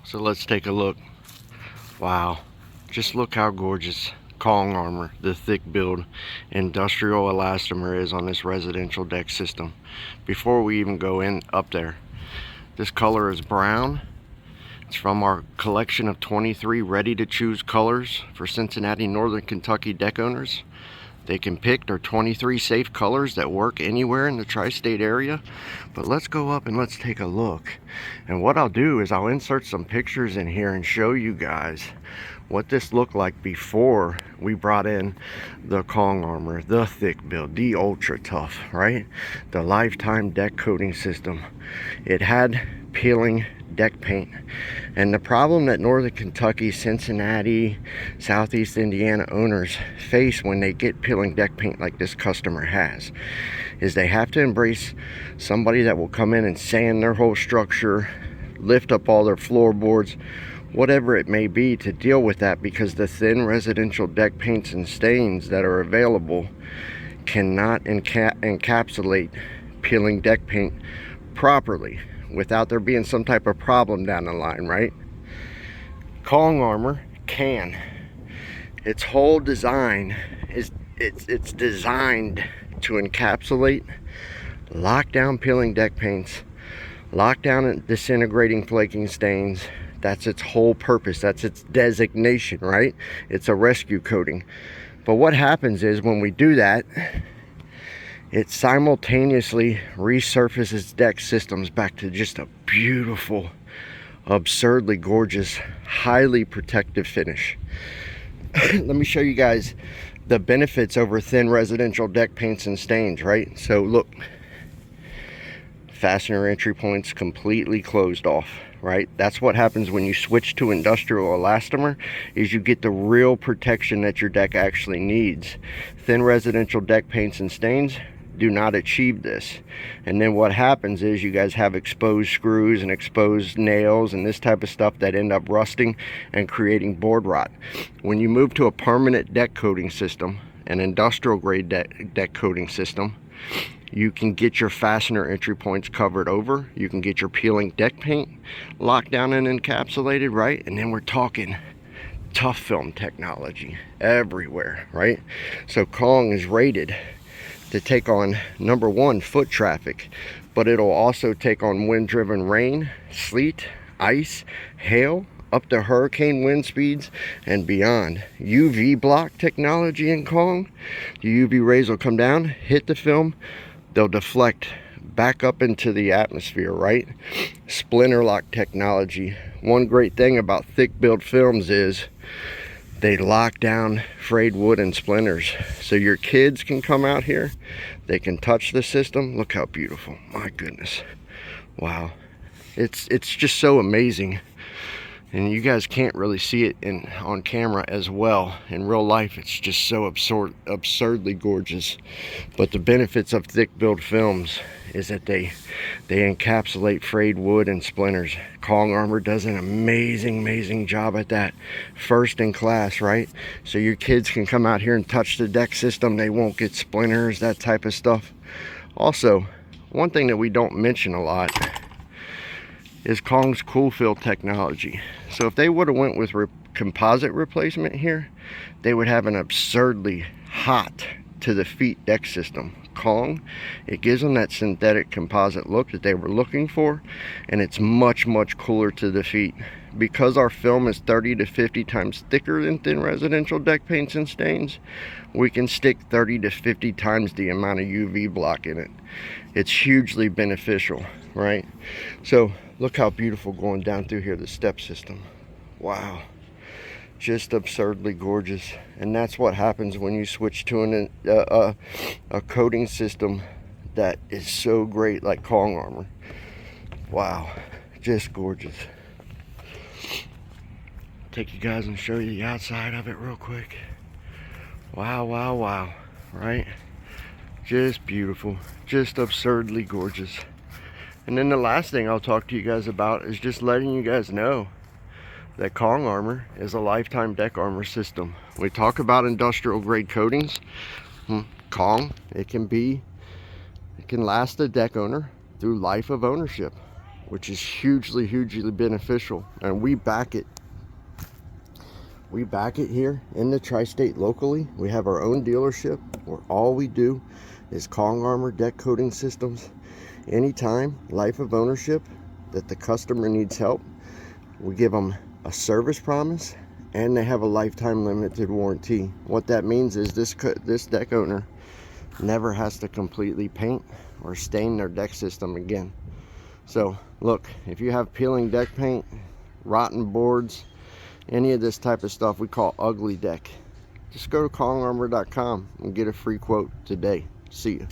So let's take a look. Wow, just look how gorgeous Kong armor, the thick build industrial elastomer is on this residential deck system. Before we even go in up there, this color is brown. It's from our collection of 23 ready to choose colors for Cincinnati, Northern Kentucky deck owners. They can pick their 23 safe colors that work anywhere in the tri-state area. But let's go up and let's take a look. And what I'll do is I'll insert some pictures in here and show you guys what this looked like before we brought in the Kong armor, the thick build, the ultra tough, right? The lifetime deck coating system. It had peeling deck paint, and the problem that Northern Kentucky, Cincinnati, Southeast Indiana owners face when they get peeling deck paint like this customer has is they have to embrace somebody that will come in and sand their whole structure, lift up all their floorboards, whatever it may be, to deal with that, because the thin residential deck paints and stains that are available cannot encapsulate peeling deck paint properly without there being some type of problem down the line, right? Kong armor can. Its whole design is it's designed to encapsulate, lock down peeling deck paints, lock down and disintegrating flaking stains. That's its whole purpose. That's its designation, right? It's a rescue coating. But what happens is when we do that, it simultaneously resurfaces deck systems back to just a beautiful, absurdly gorgeous, highly protective finish. Let me show you guys the benefits over thin residential deck paints and stains, right? So look, fastener entry points completely closed off, right? That's what happens when you switch to industrial elastomer, is you get the real protection that your deck actually needs. Thin residential deck paints and stains do not achieve this. And then what happens is you guys have exposed screws and exposed nails and this type of stuff that end up rusting and creating board rot. When you move to a permanent deck coating system, an industrial grade deck coating system, you can get your fastener entry points covered over, you can get your peeling deck paint locked down and encapsulated, right? And then we're talking tough film technology everywhere, right? So Kong is rated to take on, number one, foot traffic, but it'll also take on wind-driven rain, sleet, ice, hail, up to hurricane wind speeds and beyond. UV block technology in Kong. The UV rays will come down, hit the film, they'll deflect back up into the atmosphere, right? Splinter lock technology. One great thing about thick build films is they lock down frayed wood and splinters. So your kids can come out here, they can touch the system. Look how beautiful, my goodness. Wow, it's just so amazing. And you guys can't really see it on camera as well. In real life, it's just so absurdly gorgeous. But the benefits of thick build films is that they encapsulate frayed wood and splinters. Kong armor does an amazing job at that. First in class, right? So your kids can come out here and touch the deck system. They won't get splinters, that type of stuff. Also, one thing that we don't mention a lot is Kong's cool fill technology. So if they would have went with composite replacement here, they would have an absurdly hot to the feet deck system. Kong, it gives them that synthetic composite look that they were looking for, and it's much cooler to the feet. Because our film is 30 to 50 times thicker than thin residential deck paints and stains, we can stick 30 to 50 times the amount of UV block in it. It's hugely beneficial, right? So look how beautiful going down through here, the step system. Wow, just absurdly gorgeous. And that's what happens when you switch to a coating system that is so great like Kong armor. Wow, just gorgeous. Take you guys and show you the outside of it real quick. Wow, right? Just beautiful, just absurdly gorgeous. And then the last thing I'll talk to you guys about is just letting you guys know that Kong armor is a lifetime deck armor system. We talk about industrial grade coatings. Kong, it can last a deck owner through life of ownership. which is hugely beneficial, and we back it. We back it here in the tri-state locally. We have our own dealership where all we do is Kong Armor deck coating systems. Anytime, life of ownership, that the customer needs help, we give them a service promise, and they have a lifetime limited warranty. What that means is this deck owner never has to completely paint or stain their deck system again. So look, if you have peeling deck paint, rotten boards, any of this type of stuff we call ugly deck, just go to kongarmor.com and get a free quote today. See you.